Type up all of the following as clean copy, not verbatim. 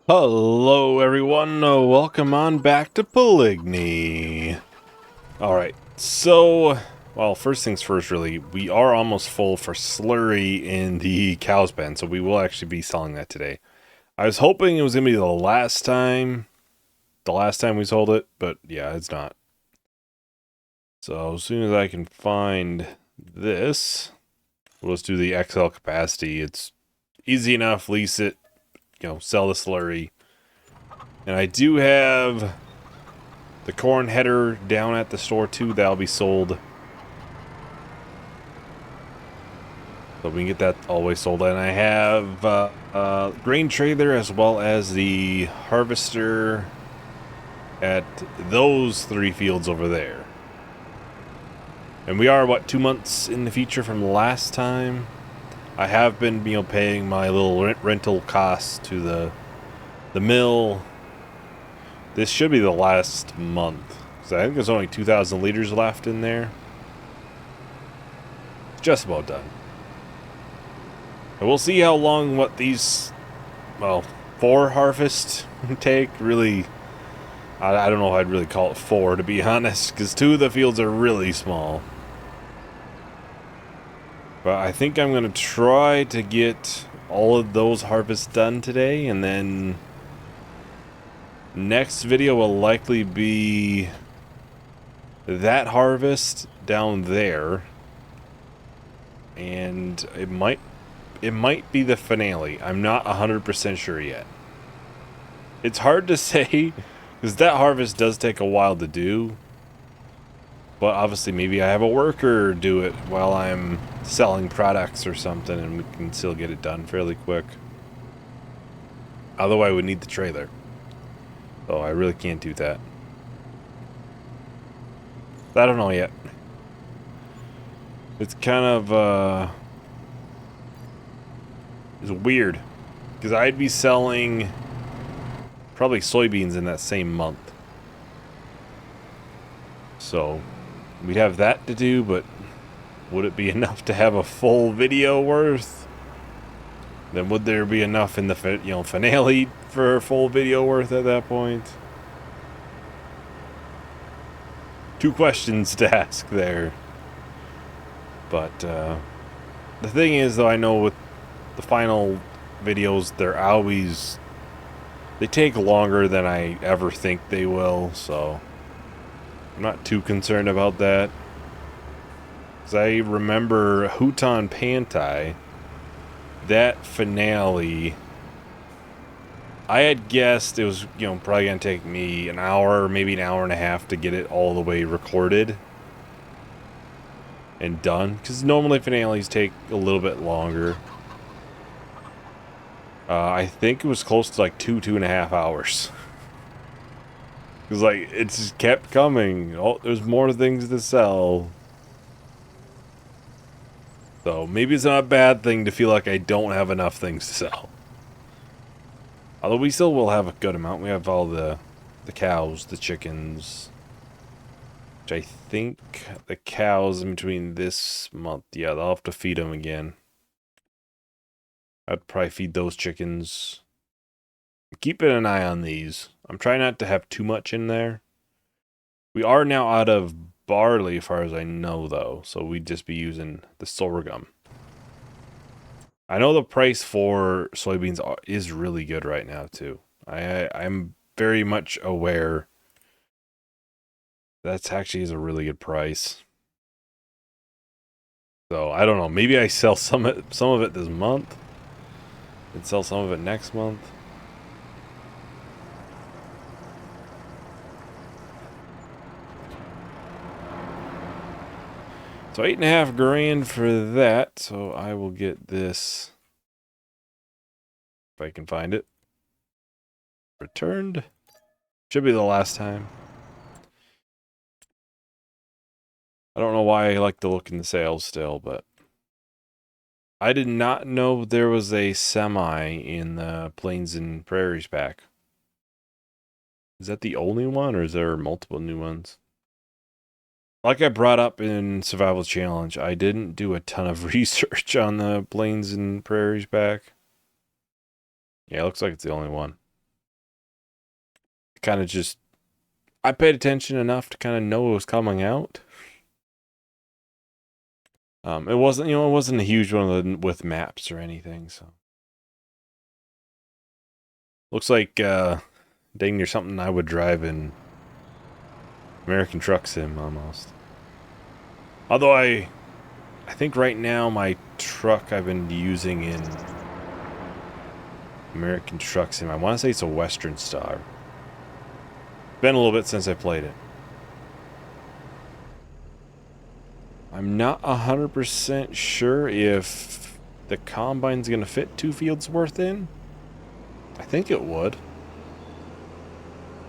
Hello everyone, welcome on back to Pallegney. Alright, so, well, first things first really, we are almost full for slurry in the cow's pen, so we will actually be selling that today. I was hoping it was going to be the last time we sold it, but yeah, it's not. So as soon as I can find this, we'll just do the XL capacity. It's easy enough, lease it, sell the slurry. And I do have the corn header down at the store too. That'll be sold. So we can get that always sold. And I have grain trailer as well as the harvester at those 3 fields over there. And we are, what, 2 months in the future from last time? I have been, paying my little rental costs to the mill. This should be the last month. So I think there's only 2,000 liters left in there. It's just about done. And we'll see how long what these, well, 4 harvests take. Really, I don't know if I'd really call it 4, to be honest, because 2 of the fields are really small. But I think I'm going to try to get all of those harvests done today, and then next video will likely be that harvest down there, and it might be the finale. I'm not 100% sure yet. It's hard to say because that harvest does take a while to do, but obviously maybe I have a worker do it while I'm selling products or something, and we can still get it done fairly quick. Otherwise I would need the trailer. Oh, I really can't do that. I don't know yet. It's kind of, it's weird. Because I'd be selling probably soybeans in that same month. So, we'd have that to do, but would it be enough to have a full video worth? Then would there be enough in the finale for a full video worth at that point? 2 questions to ask there. But the thing is, though, I know with the final videos, they take longer than I ever think they will, so I'm not too concerned about that. Because I remember Huton Pantai, that finale, I had guessed it was, probably going to take me an hour, maybe an hour and a half to get it all the way recorded and done. Because normally finales take a little bit longer. I think it was close to like 2.5 hours. Because, like, it just kept coming. Oh, there's more things to sell. So, maybe it's not a bad thing to feel like I don't have enough things to sell. Although we still will have a good amount. We have all the cows, the chickens. Which I think the cows in between this month. Yeah, they'll have to feed them again. I'd probably feed those chickens. Keeping an eye on these. I'm trying not to have too much in there. We are now out of barley as far as I know, though. So we'd just be using the sorghum. I know the price for soybeans is really good right now, too. I'm very much aware that's actually is a really good price. So, I don't know. Maybe I sell some of it this month and sell some of it next month. So 8.5 grand for that. So I will get this, if I can find it, returned. Should be the last time. I don't know why I like to look in the sales still, but I did not know there was a semi in the Plains and Prairies pack. Is that the only one, or is there multiple new ones? Like I brought up in Survival Challenge, I didn't do a ton of research on the Plains and Prairies pack. Yeah, it looks like it's the only one. kind of just, I paid attention enough to kind of know it was coming out. It wasn't, it wasn't a huge one with maps or anything, so. Looks like, dang near something I would drive in American Truck Sim, almost. Although I think right now my truck I've been using in American Truck Sim, I want to say it's a Western Star. Been a little bit since I played it. I'm not 100% sure if the combine's going to fit 2 fields worth in. I think it would.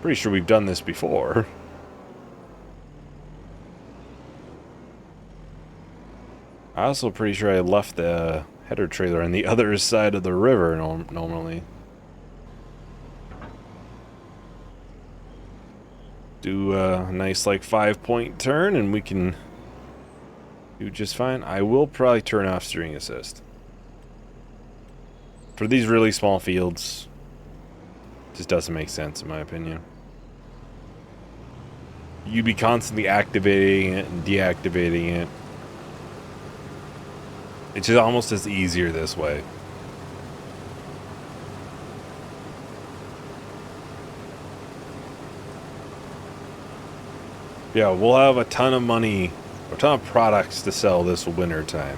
Pretty sure we've done this before. I'm also pretty sure I left the header trailer on the other side of the river normally. Do a nice like 5-point turn and we can do just fine. I will probably turn off steering assist. For these really small fields, just doesn't make sense in my opinion. You'd be constantly activating it and deactivating it. It's just almost as easier this way. Yeah, we'll have a ton of money, a ton of products to sell this winter time.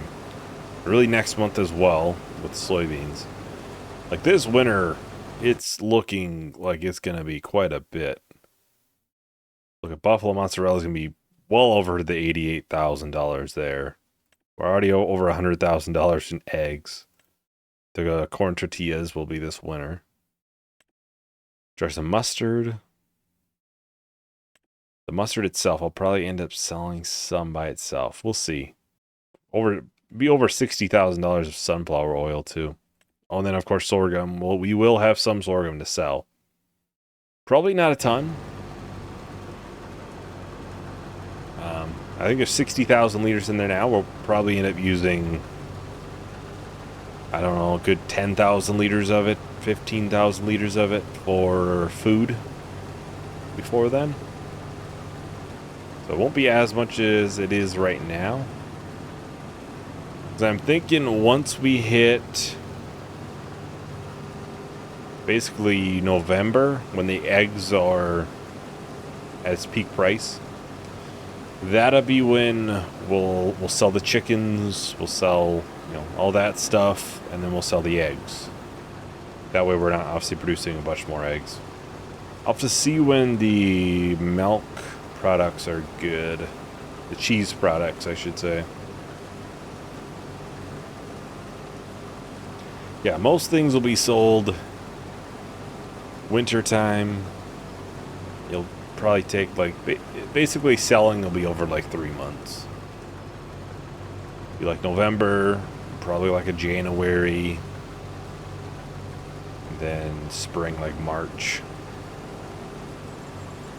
Really next month as well with soybeans. Like this winter, it's looking like it's going to be quite a bit. Look at Buffalo mozzarella is going to be well over the $88,000 there. We're already over $100,000 in eggs. The corn tortillas will be this winter. Try some mustard. The mustard itself, I'll probably end up selling some by itself. We'll see. Be over $60,000 of sunflower oil too. Oh, and then of course sorghum. Well, we will have some sorghum to sell. Probably not a ton. I think there's 60,000 liters in there now. We'll probably end up using, I don't know, a good 10,000 liters of it, 15,000 liters of it for food before then. So it won't be as much as it is right now. Because I'm thinking once we hit basically November, when the eggs are at its peak price, that'll be when we'll sell the chickens, we'll sell, all that stuff, and then we'll sell the eggs. That way we're not obviously producing a bunch more eggs. I'll have to see when the milk products are good. The cheese products, I should say. Yeah, most things will be sold winter time. You'll probably take like basically selling will be over like 3 months. Be like November, probably like a January, then spring like March.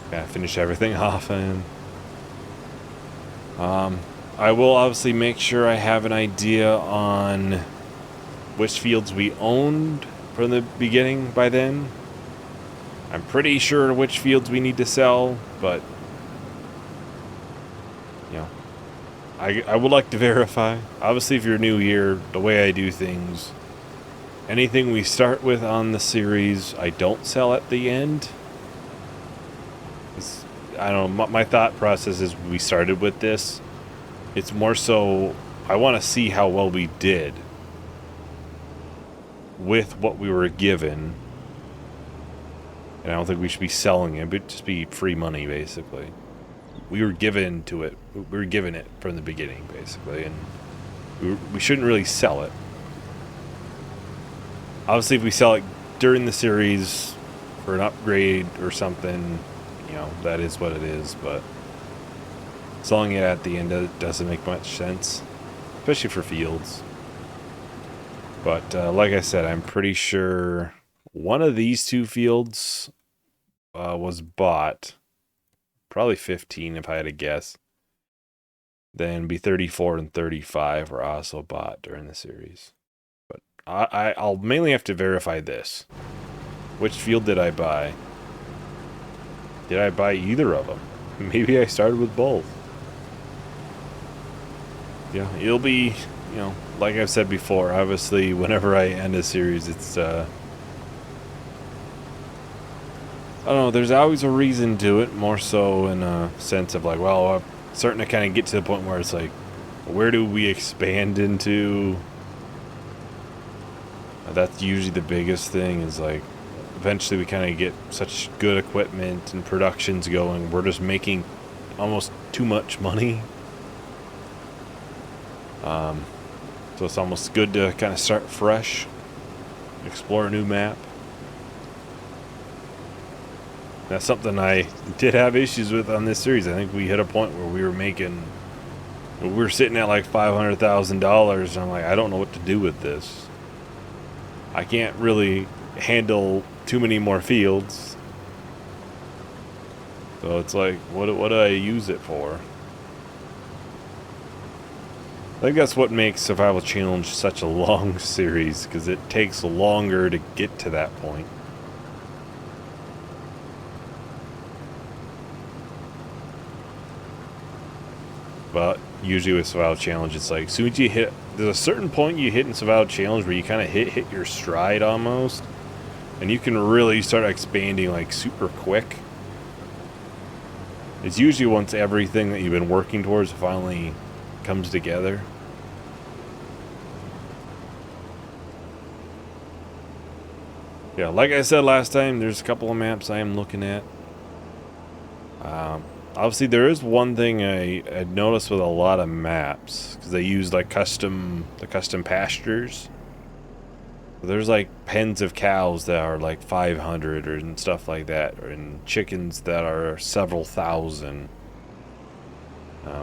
Gotta finish everything off in. I will obviously make sure I have an idea on which fields we owned from the beginning by then. I'm pretty sure which fields we need to sell, but I would like to verify. Obviously, if you're new here, the way I do things, anything we start with on the series, I don't sell at the end. I don't know, my thought process is we started with this. It's more so I want to see how well we did with what we were given. And I don't think we should be selling it, but just be free money, basically. We were given to it. We were given it from the beginning, basically, and we shouldn't really sell it. Obviously, if we sell it during the series for an upgrade or something, that is what it is, but selling it at the end doesn't make much sense, especially for fields. But like I said, I'm pretty sure one of these 2 fields was bought, probably 15 if I had to guess. Then be 34 and 35 were also bought during the series. But I'll mainly have to verify this. Which field did I buy? Did I buy either of them? Maybe I started with both. Yeah, it'll be, you know, like I've said before, obviously, whenever I end a series, it's, I don't know, there's always a reason to it, more so in a sense of like, well, I'm starting to kind of get to the point where it's like, where do we expand into? That's usually the biggest thing, is like, eventually we kind of get such good equipment and productions going, we're just making almost too much money. So it's almost good to kind of start fresh, explore a new map. That's something I did have issues with on this series. I think we hit a point where we were sitting at like $500,000, and I'm like, I don't know what to do with this. I can't really handle too many more fields. So it's like, what do I use it for? I think that's what makes Survival Challenge such a long series, because it takes longer to get to that point. But usually with Survival Challenge, it's like, as soon as you hit, there's a certain point you hit in Survival Challenge where you kind of hit your stride almost, and you can really start expanding like super quick. It's usually once everything that you've been working towards finally comes together. Yeah, like I said last time, there's a couple of maps I am looking at. Obviously, there is one thing I noticed with a lot of maps, because they use like the custom pastures. There's like pens of cows that are like 500 and stuff like that, and chickens that are several thousand.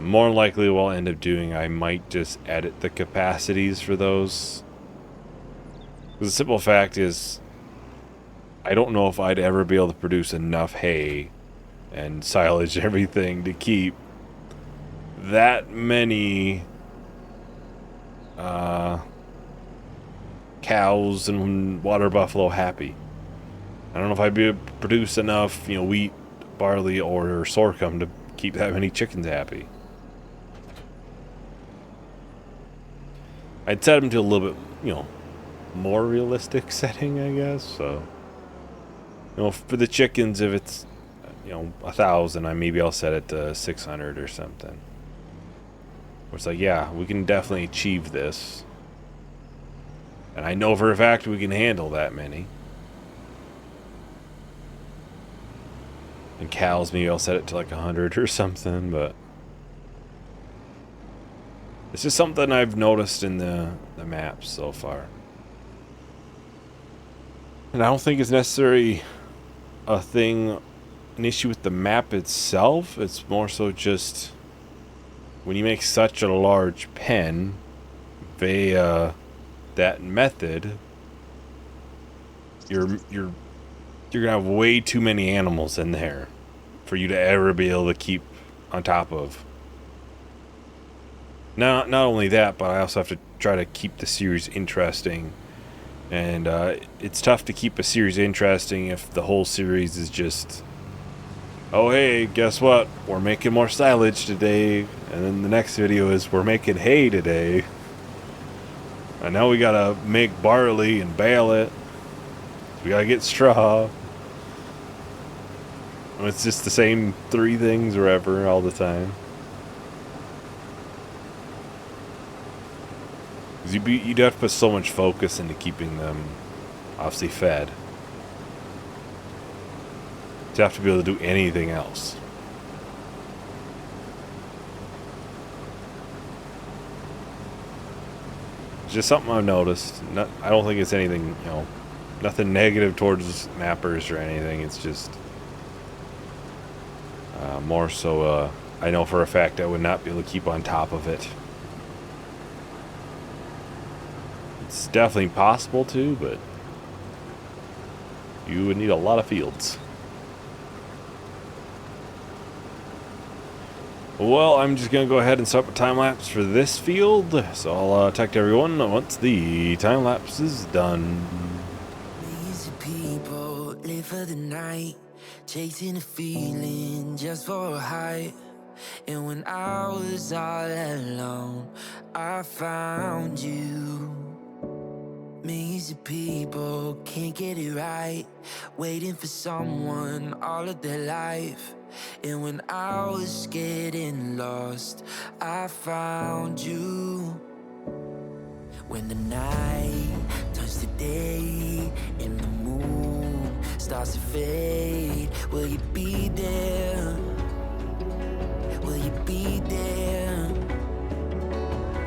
More likely what I'll end up doing, I might just edit the capacities for those. The simple fact is, I don't know if I'd ever be able to produce enough hay and silage and everything to keep that many cows and water buffalo happy. I don't know if I'd be able to produce enough, you know, wheat, barley, or sorghum to keep that many chickens happy. I'd set them to a little bit, you know, more realistic setting, I guess. So, you know, for the chickens, if it's, you know, 1,000, maybe I'll set it to 600 or something. Where it's like, yeah, we can definitely achieve this. And I know for a fact we can handle that many. And cows, maybe I'll set it to like 100 or something, but it's just something I've noticed in the maps so far. And I don't think it's necessarily an issue with the map itself. It's more so just when you make such a large pen via that method, you're gonna have way too many animals in there for you to ever be able to keep on top of. Not only that, but I also have to try to keep the series interesting. And it's tough to keep a series interesting if the whole series is just, oh hey, guess what? We're making more silage today. And then the next video is, we're making hay today. And now we gotta make barley and bale it. We gotta get straw. And it's just the same 3 things or ever all the time. You'd have to put so much focus into keeping them obviously fed. You have to be able to do anything else. It's just something I've noticed. I don't think it's anything, you know, nothing negative towards mappers or anything. It's just more so I know for a fact I would not be able to keep on top of it. It's definitely possible to, but you would need a lot of fields. Well, I'm just going to go ahead and start the time-lapse for this field, so I'll talk to everyone once the time-lapse is done. These people live for the night, chasing a feeling just for a high. And when I was all alone, I found you. Millions of people can't get it right, waiting for someone all of their life. And when I was getting lost, I found you. When the night turns to day and the moon starts to fade, will you be there? Will you be there?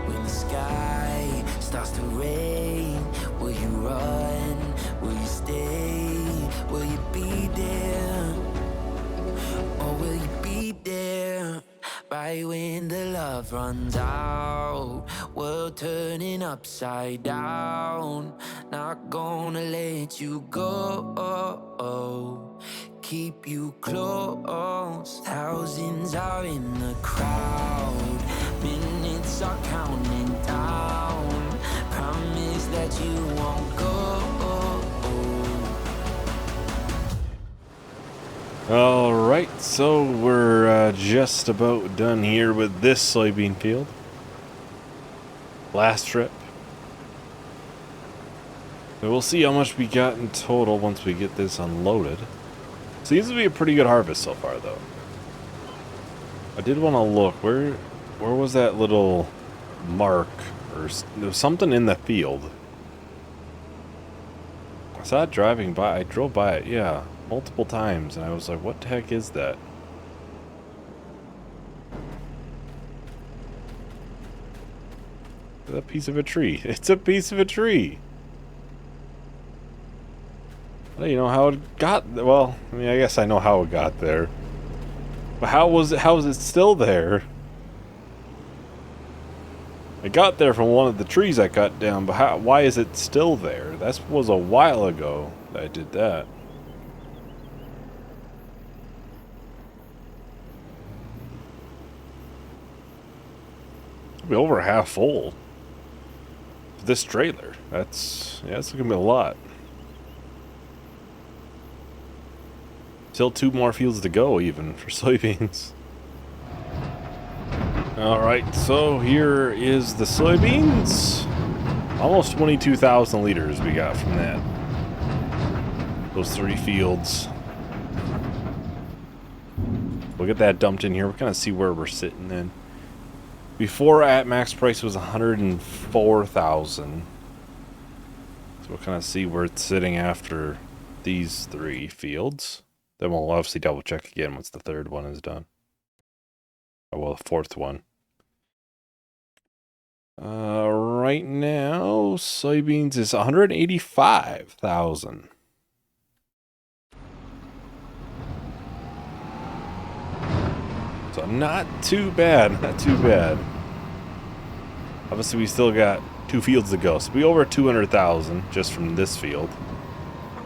When the sky starts to rain, will you run? Will you stay? Will you be there? Or will you be there? Right when the love runs out, world turning upside down. Not gonna let you go, keep you close. Thousands are in the crowd, minutes are counting down. Promise that you won't go. Alright, so we're just about done here with this soybean field. Last trip. So we'll see how much we got in total once we get this unloaded. Seems to be a pretty good harvest so far, though. I did want to look. Where was that little mark? Or there was something in the field. I saw it driving by. I drove by it, yeah, multiple times, and I was like, what the heck is that? It's a piece of a tree. It's a piece of a tree. I don't know how it got there. Well, I mean, I guess I know how it got there. But how is it still there? It got there from one of the trees I cut down, but why is it still there? That was a while ago that I did that. It'll be over half full. This trailer. That's gonna be a lot. Still 2 more fields to go, even, for soybeans. Alright, so here is the soybeans. Almost 22,000 liters we got from that. Those 3 fields. We'll get that dumped in here. We'll kind of see where we're sitting in. Before at max price was 104,000. So we'll kind of see where it's sitting after these 3 fields. Then we'll obviously double check again once the 3rd one is done. Oh, well, the 4th one. Right now, soybeans is 185,000. So not too bad, not too bad. Obviously, we still got 2 fields to go. So we over 200,000 just from this field.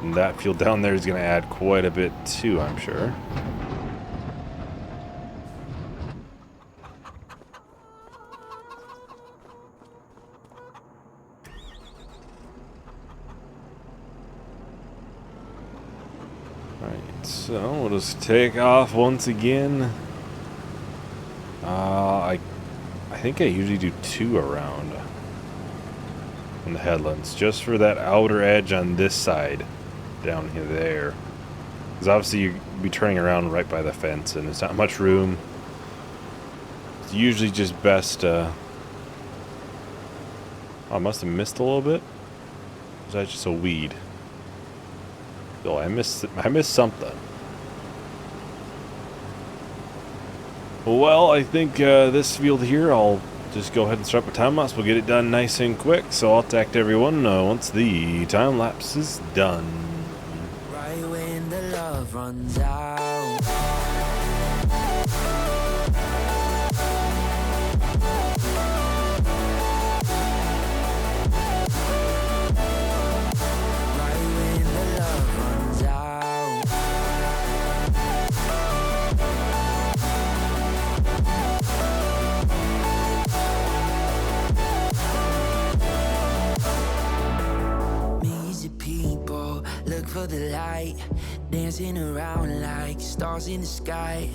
And that field down there is going to add quite a bit too, I'm sure. Alright, so we'll just take off once again. I think I usually do 2 around on the headlands, just for that outer edge on this side. Down here there, because obviously you'd be turning around right by the fence and there's not much room. It's usually just best oh, I must have missed a little bit. Was that just a weed? Oh, I missed something. Well, I think this field here, I'll just go ahead and start my time lapse. We'll get it done nice and quick, so I'll talk to everyone once the time lapse is done. When the love runs out, right when the love runs out. Millions of people look for the light, dancing around like stars in the sky.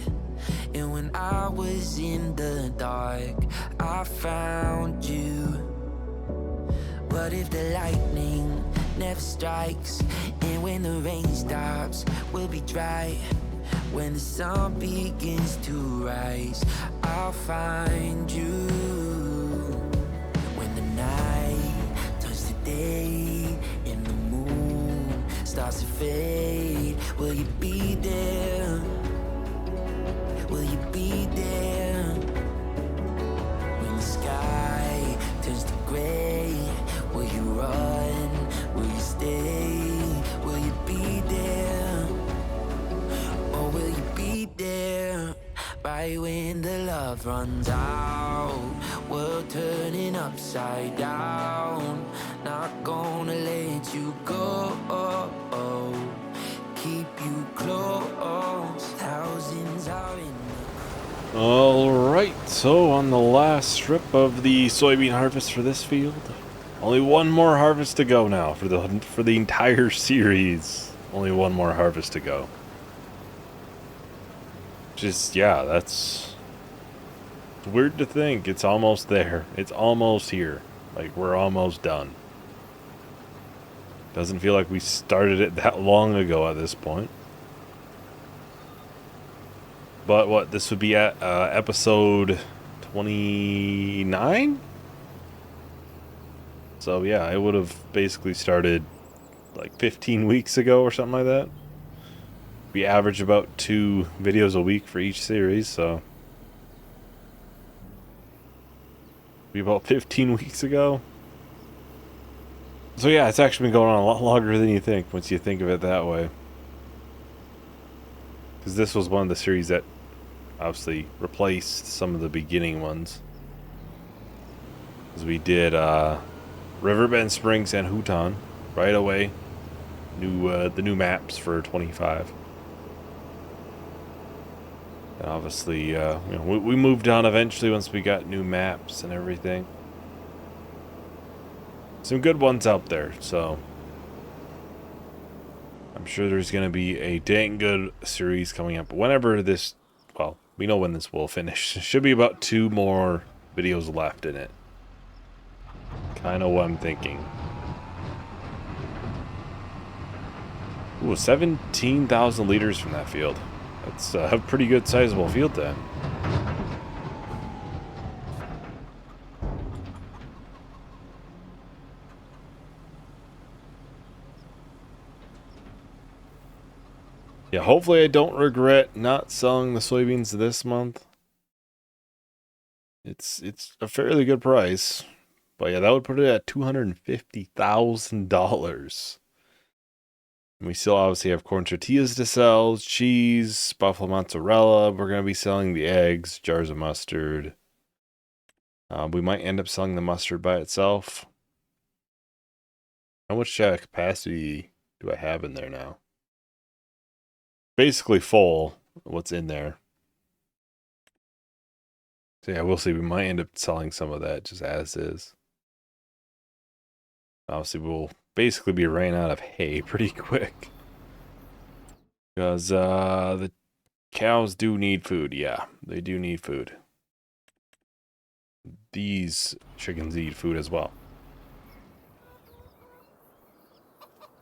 And when I was in the dark, I found you. What if the lightning never strikes? And when the rain stops, we'll be dry. When the sun begins to rise, I'll find you. When the night turns to day and the moon starts to fade, will you be there? Will you be there? When the sky turns to gray, will you run? Will you stay? Will you be there? Or will you be there? Right when the love runs out, world turning upside down. Not gonna let you go. Keep you close. Thousands are in. Alright, so on the last strip of the soybean harvest for this field, only one more harvest to go now for the entire series. Only one more harvest to go. Just, yeah, that's weird to think. It's almost there. It's almost here. Like, we're almost done. Doesn't feel like we started it that long ago at this point. But what, this would be at episode 29? So yeah, it would have basically started like 15 weeks ago or something like that. We average about 2 videos a week for each series, so be about 15 weeks ago. So yeah, it's actually been going on a lot longer than you think once you think of it that way. Because this was one of the series that obviously replaced some of the beginning ones. As we did Riverbend Springs and Houghton right away. The new maps for 25. And obviously, we moved on eventually once we got new maps and everything. Some good ones out there, so I'm sure there's going to be a dang good series coming up. Whenever this, well, we know when this will finish. Should be about 2 more videos left in it. Kind of what I'm thinking. Ooh, 17,000 liters from that field. That's a pretty good sizable field then. Yeah, hopefully I don't regret not selling the soybeans this month. It's a fairly good price. But yeah, that would put it at $250,000. We still obviously have corn tortillas to sell, cheese, buffalo mozzarella. We're going to be selling the eggs, jars of mustard. We might end up selling the mustard by itself. How much capacity do I have in there now? Basically full, what's in there. So yeah, we'll see. We might end up selling some of that just as is. Obviously, we'll basically be running out of hay pretty quick. Because the cows do need food. Yeah, they do need food. These chickens eat food as well.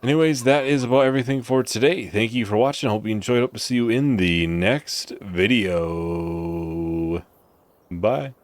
Anyways, that is about everything for today. Thank you for watching. I hope you enjoyed. Hope to see you in the next video. Bye.